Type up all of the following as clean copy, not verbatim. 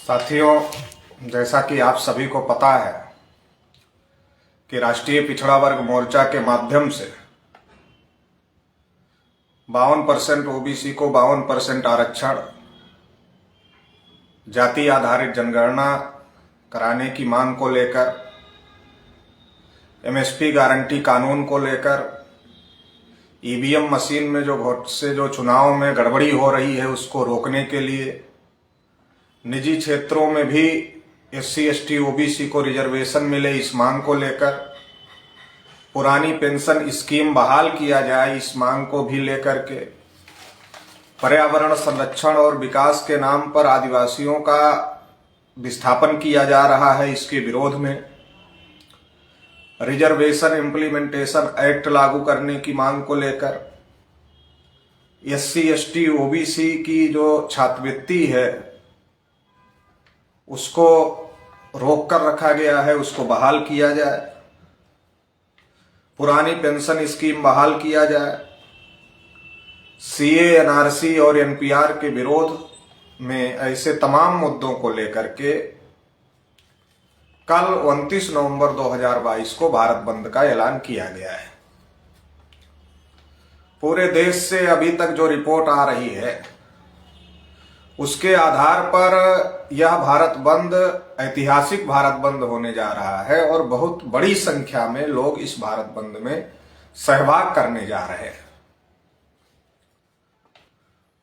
साथियों, जैसा कि आप सभी को पता है कि राष्ट्रीय पिछड़ा वर्ग मोर्चा के माध्यम से 52% ओबीसी को 52% आरक्षण, जाति आधारित जनगणना कराने की मांग को लेकर, एमएसपी गारंटी कानून को लेकर, ईवीएम मशीन में जो चुनाव में गड़बड़ी हो रही है उसको रोकने के लिए, निजी क्षेत्रों में भी एससी एसटी ओबीसी को रिजर्वेशन मिले इस मांग को लेकर, पुरानी पेंशन स्कीम बहाल किया जाए इस मांग को भी लेकर के, पर्यावरण संरक्षण और विकास के नाम पर आदिवासियों का विस्थापन किया जा रहा है इसके विरोध में, रिजर्वेशन इम्प्लीमेंटेशन एक्ट लागू करने की मांग को लेकर, एससी एसटी ओबीसी की जो छात्रवृत्ति है उसको रोक कर रखा गया है, उसको बहाल किया जाए, पुरानी पेंशन स्कीम बहाल किया जाए, सीए, एनआरसी और एनपीआर के विरोध में ऐसे तमाम मुद्दों को लेकर के कल 29 नवंबर 2022 को भारत बंद का ऐलान किया गया है। पूरे देश से अभी तक जो रिपोर्ट आ रही है उसके आधार पर यह भारत बंद ऐतिहासिक भारत बंद होने जा रहा है और बहुत बड़ी संख्या में लोग इस भारत बंद में सहभाग करने जा रहे हैं।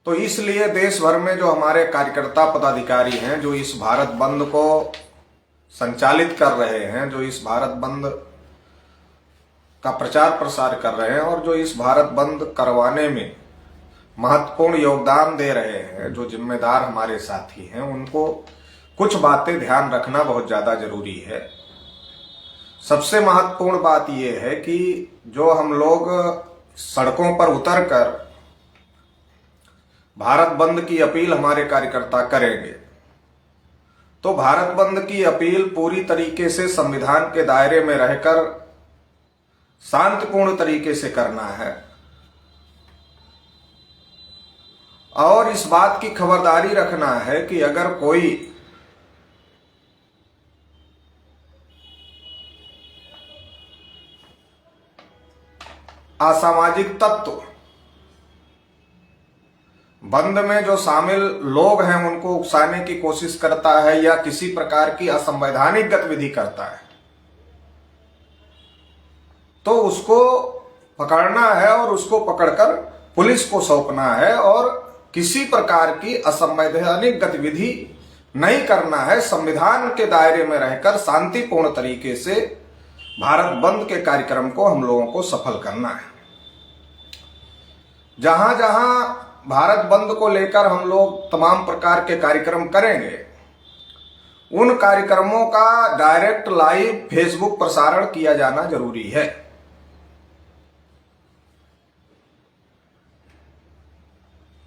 तो इसलिए देश भर में जो हमारे कार्यकर्ता पदाधिकारी हैं जो इस भारत बंद को संचालित कर रहे हैं, जो इस भारत बंद का प्रचार प्रसार कर रहे हैं और जो इस भारत बंद करवाने में महत्वपूर्ण योगदान दे रहे हैं, जो जिम्मेदार हमारे साथी हैं, उनको कुछ बातें ध्यान रखना बहुत ज्यादा जरूरी है। सबसे महत्वपूर्ण बात यह है कि जो हम लोग सड़कों पर उतरकर भारत बंद की अपील हमारे कार्यकर्ता करेंगे तो भारत बंद की अपील पूरी तरीके से संविधान के दायरे में रहकर शांतिपूर्ण तरीके से करना है और इस बात की खबरदारी रखना है कि अगर कोई असामाजिक तत्व बंद में जो शामिल लोग हैं उनको उकसाने की कोशिश करता है या किसी प्रकार की असंवैधानिक गतिविधि करता है तो उसको पकड़ना है और उसको पकड़कर पुलिस को सौंपना है और किसी प्रकार की असंवैधानिक गतिविधि नहीं करना है। संविधान के दायरे में रहकर शांतिपूर्ण तरीके से भारत बंद के कार्यक्रम को हम लोगों को सफल करना है। जहां जहां भारत बंद को लेकर हम लोग तमाम प्रकार के कार्यक्रम करेंगे उन कार्यक्रमों का डायरेक्ट लाइव फेसबुक प्रसारण किया जाना जरूरी है।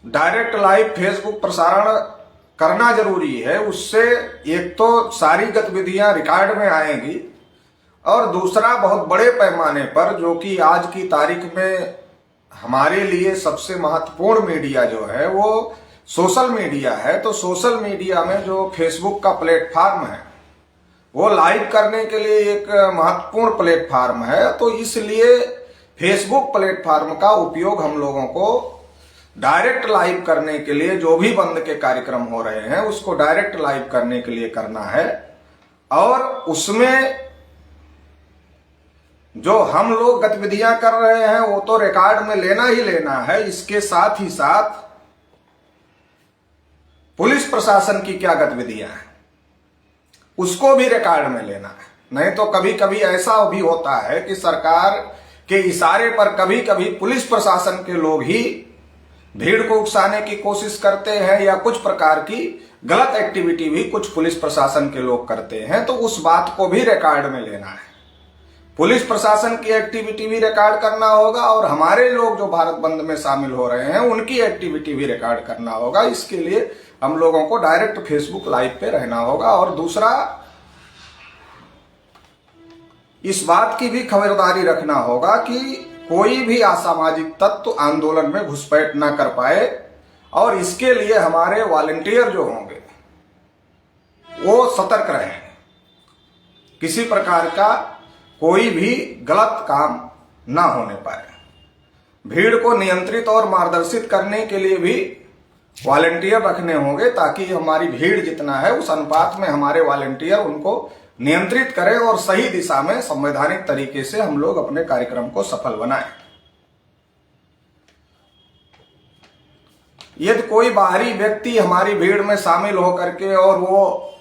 डायरेक्ट लाइव फेसबुक प्रसारण करना जरूरी है। उससे एक तो सारी गतिविधियां रिकॉर्ड में आएंगी और दूसरा बहुत बड़े पैमाने पर, जो कि आज की तारीख में हमारे लिए सबसे महत्वपूर्ण मीडिया जो है वो सोशल मीडिया है, तो सोशल मीडिया में जो फेसबुक का प्लेटफॉर्म है वो लाइव करने के लिए एक महत्वपूर्ण प्लेटफॉर्म है। तो इसलिए फेसबुक प्लेटफॉर्म का उपयोग हम लोगों को डायरेक्ट लाइव करने के लिए, जो भी बंद के कार्यक्रम हो रहे हैं उसको डायरेक्ट लाइव करने के लिए करना है और उसमें जो हम लोग गतिविधियां कर रहे हैं वो तो रिकॉर्ड में लेना ही लेना है। इसके साथ ही साथ पुलिस प्रशासन की क्या गतिविधियां हैं उसको भी रिकॉर्ड में लेना है। नहीं तो कभी कभी ऐसा भी होता है कि सरकार के इशारे पर कभी कभी पुलिस प्रशासन के लोग ही भीड़ को उकसाने की कोशिश करते हैं या कुछ प्रकार की गलत एक्टिविटी भी कुछ पुलिस प्रशासन के लोग करते हैं, तो उस बात को भी रिकॉर्ड में लेना है। पुलिस प्रशासन की एक्टिविटी भी रिकॉर्ड करना होगा और हमारे लोग जो भारत बंद में शामिल हो रहे हैं उनकी एक्टिविटी भी रिकॉर्ड करना होगा। इसके लिए हम लोगों को डायरेक्ट फेसबुक लाइव पे रहना होगा और दूसरा इस बात की भी खबरदारी रखना होगा कि कोई भी असामाजिक तत्व आंदोलन में घुसपैठ ना कर पाए और इसके लिए हमारे वॉलंटियर जो होंगे वो सतर्क रहें, किसी प्रकार का कोई भी गलत काम ना होने पाए। भीड़ को नियंत्रित और मार्गदर्शित करने के लिए भी वॉलंटियर रखने होंगे, ताकि हमारी भीड़ जितना है उस अनुपात में हमारे वॉलंटियर उनको नियंत्रित करें और सही दिशा में संवैधानिक तरीके से हम लोग अपने कार्यक्रम को सफल बनाएं। यदि कोई बाहरी व्यक्ति हमारी भीड़ में शामिल होकर के और वो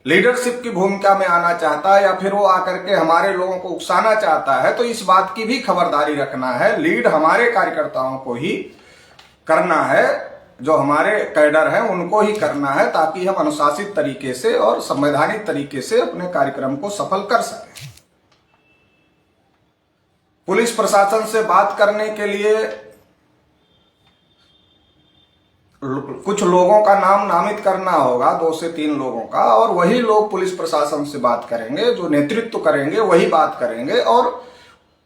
लीडरशिप की भूमिका में आना चाहता है या फिर वो आकर के हमारे लोगों को उकसाना चाहता है, तो इस बात की भी खबरदारी रखना है। लीड हमारे कार्यकर्ताओं को ही करना है, जो हमारे कैडर हैं उनको ही करना है, ताकि हम अनुशासित तरीके से और संवैधानिक तरीके से अपने कार्यक्रम को सफल कर सकें। पुलिस प्रशासन से बात करने के लिए कुछ लोगों का नाम नामित करना होगा, 2 से 3 लोगों का, और वही लोग पुलिस प्रशासन से बात करेंगे, जो नेतृत्व करेंगे वही बात करेंगे, और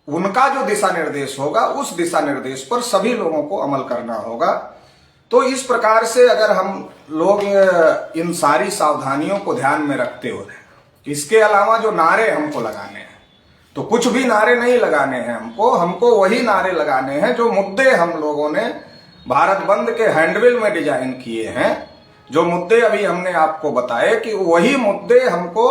उनका जो दिशा निर्देश होगा उस दिशा निर्देश पर सभी लोगों को अमल करना होगा। तो इस प्रकार से अगर हम लोग इन सारी सावधानियों को ध्यान में रखते हुए, इसके अलावा जो नारे हमको लगाने हैं, तो कुछ भी नारे नहीं लगाने हैं हमको वही नारे लगाने हैं जो मुद्दे हम लोगों ने भारत बंद के हैंडबिल में डिजाइन किए हैं। जो मुद्दे अभी हमने आपको बताए कि वही मुद्दे हमको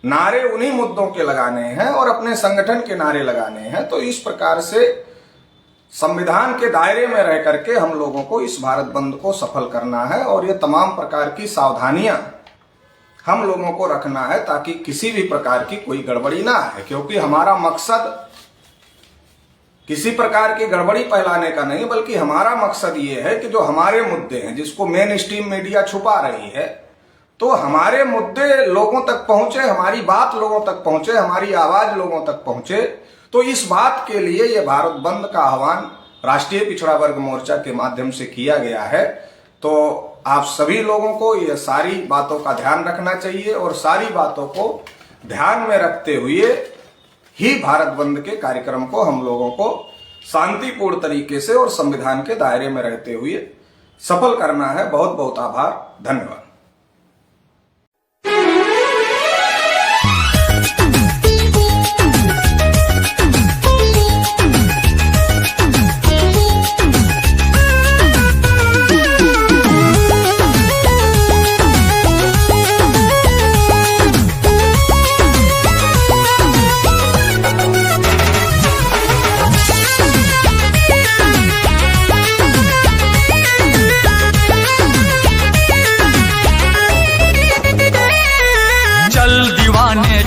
नारे उन्हीं मुद्दों के लगाने हैं और अपने संगठन के नारे लगाने हैं। तो इस प्रकार से संविधान के दायरे में रह करके हम लोगों को इस भारत बंद को सफल करना है, और ये तमाम प्रकार की सावधानियां हम लोगों को रखना है, ताकि किसी भी प्रकार की कोई गड़बड़ी ना आए। क्योंकि हमारा मकसद किसी प्रकार की गड़बड़ी फैलाने का नहीं, बल्कि हमारा मकसद ये है कि जो हमारे मुद्दे हैं, जिसको मेन स्ट्रीम मीडिया छुपा रही है, तो हमारे मुद्दे लोगों तक पहुंचे, हमारी बात लोगों तक पहुंचे, हमारी आवाज लोगों तक पहुंचे। तो इस बात के लिए ये भारत बंद का आह्वान राष्ट्रीय पिछड़ा वर्ग मोर्चा के माध्यम से किया गया है। तो आप सभी लोगों को ये सारी बातों का ध्यान रखना चाहिए, और सारी बातों को ध्यान में रखते हुए ही भारत बंद के कार्यक्रम को हम लोगों को शांतिपूर्ण तरीके से और संविधान के दायरे में रहते हुए सफल करना है। बहुत बहुत आभार, धन्यवाद।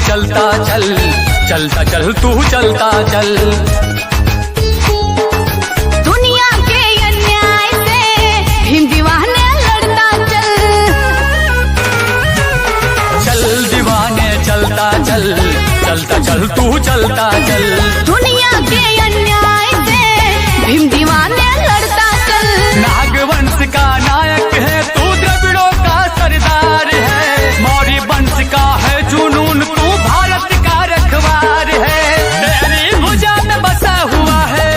चलता चल, चलता चल तू चलता चल, दुनिया के अन्याय से भीम दीवाने लड़ता चल, चल दीवाने चलता चल, चलता चल तू चलता चल, दुनिया के अन्याय से भीम दीवाने लड़ता चल। नागवंश का नायक है तू, द्रविड़ों का सरदार है, मौर्य वंश का है जुनून तू, भारत का रखवार है, तेरी भुजा में बसा हुआ है,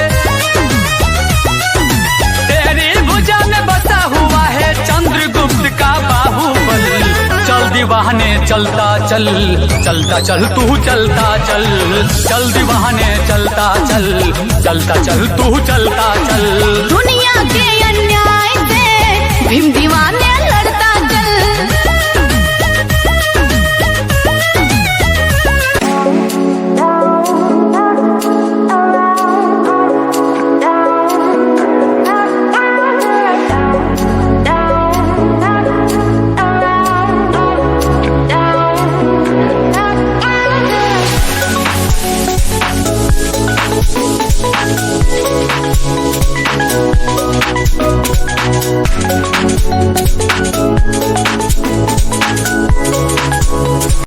तेरी भुजा में बसा हुआ है चंद्रगुप्त का बाहुबल। चल दीवाने चलता चल, चलता चल तू चलता चल, चल दीवाने चलता चल, चलता चल तू चलता चल, दुनिया के अन्याय